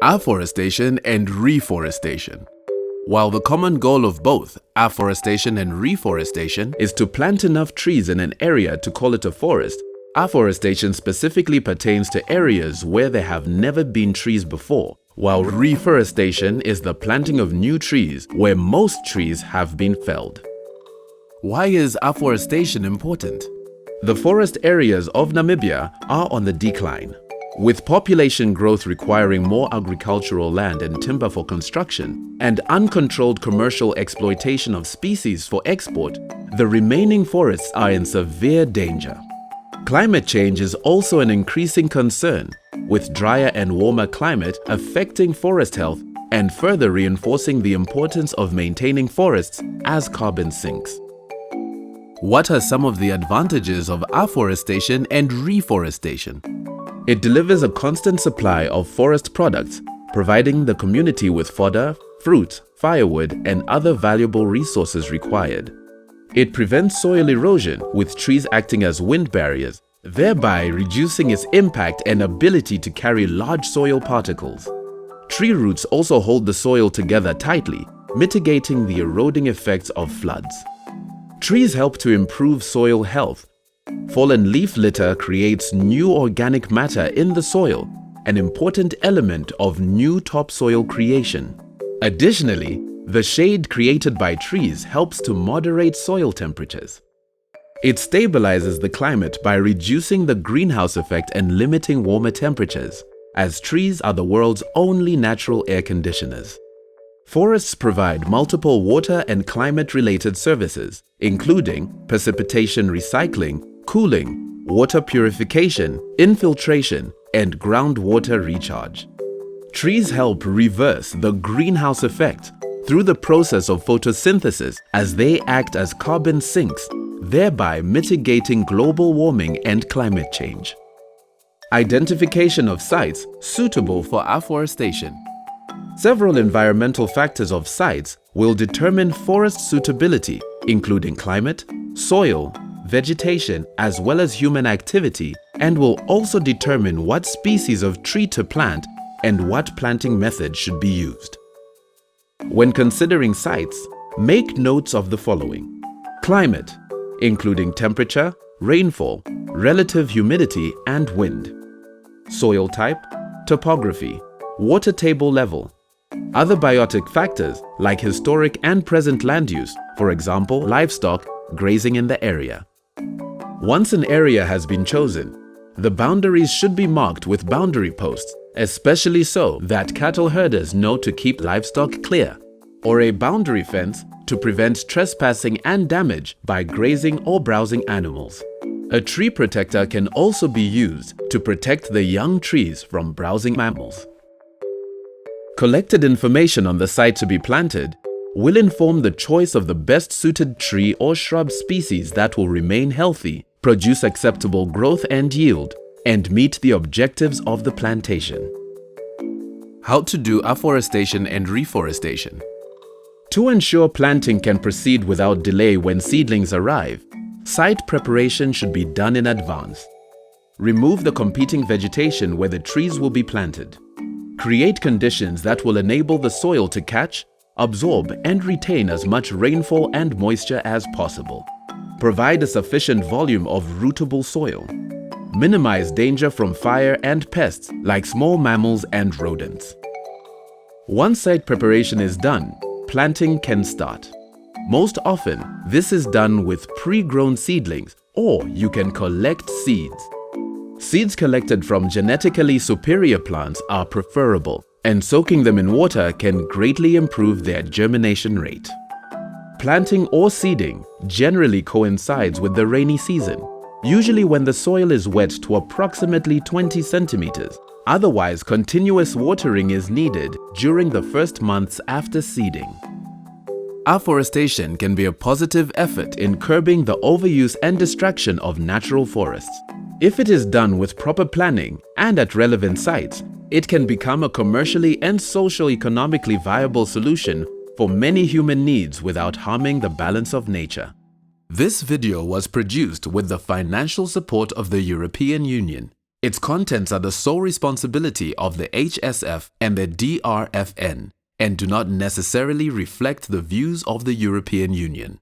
Afforestation and reforestation. While the common goal of both afforestation and reforestation is to plant enough trees in an area to call it a forest, afforestation specifically pertains to areas where there have never been trees before, while reforestation is the planting of new trees where most trees have been felled. Why is afforestation important? The forest areas of Namibia are on the decline. With population growth requiring more agricultural land and timber for construction, and uncontrolled commercial exploitation of species for export, the remaining forests are in severe danger. Climate change is also an increasing concern, with drier and warmer climate affecting forest health and further reinforcing the importance of maintaining forests as carbon sinks. What are some of the advantages of afforestation and reforestation? It delivers a constant supply of forest products, providing the community with fodder, fruit, firewood, and other valuable resources required. It prevents soil erosion, with trees acting as wind barriers, thereby reducing its impact and ability to carry large soil particles. Tree roots also hold the soil together tightly, mitigating the eroding effects of floods. Trees help to improve soil health. Fallen leaf litter creates new organic matter in the soil, an important element of new topsoil creation. Additionally, the shade created by trees helps to moderate soil temperatures. It stabilizes the climate by reducing the greenhouse effect and limiting warmer temperatures, as trees are the world's only natural air conditioners. Forests provide multiple water and climate-related services, including precipitation recycling, cooling, water purification, infiltration, and groundwater recharge. Trees help reverse the greenhouse effect through the process of photosynthesis as they act as carbon sinks, thereby mitigating global warming and climate change. Identification of sites suitable for afforestation. Several environmental factors of sites will determine forest suitability, including climate, soil, vegetation, as well as human activity, and will also determine what species of tree to plant and what planting method should be used. When considering sites, make notes of the following: climate, including temperature, rainfall, relative humidity, and wind; soil type, topography, water table level; other biotic factors like historic and present land use, for example, livestock grazing in the area. Once an area has been chosen, the boundaries should be marked with boundary posts, especially so that cattle herders know to keep livestock clear, or a boundary fence to prevent trespassing and damage by grazing or browsing animals. A tree protector can also be used to protect the young trees from browsing mammals. Collected information on the site to be planted will inform the choice of the best suited tree or shrub species that will remain healthy, produce acceptable growth and yield, and meet the objectives of the plantation. How to do afforestation and reforestation. To ensure planting can proceed without delay when seedlings arrive, site preparation should be done in advance. Remove the competing vegetation where the trees will be planted. Create conditions that will enable the soil to catch, absorb, and retain as much rainfall and moisture as possible. Provide a sufficient volume of rootable soil. Minimize danger from fire and pests like small mammals and rodents. Once site preparation is done, planting can start. Most often, this is done with pre-grown seedlings, or you can collect seeds. Seeds collected from genetically superior plants are preferable, and soaking them in water can greatly improve their germination rate. Planting or seeding generally coincides with the rainy season, usually when the soil is wet to approximately 20 centimeters. Otherwise, continuous watering is needed during the first months after seeding. Afforestation can be a positive effort in curbing the overuse and destruction of natural forests. If it is done with proper planning and at relevant sites, it can become a commercially and socio-economically viable solution for many human needs without harming the balance of nature. This video was produced with the financial support of the European Union. Its contents are the sole responsibility of the HSF and the DRFN and do not necessarily reflect the views of the European Union.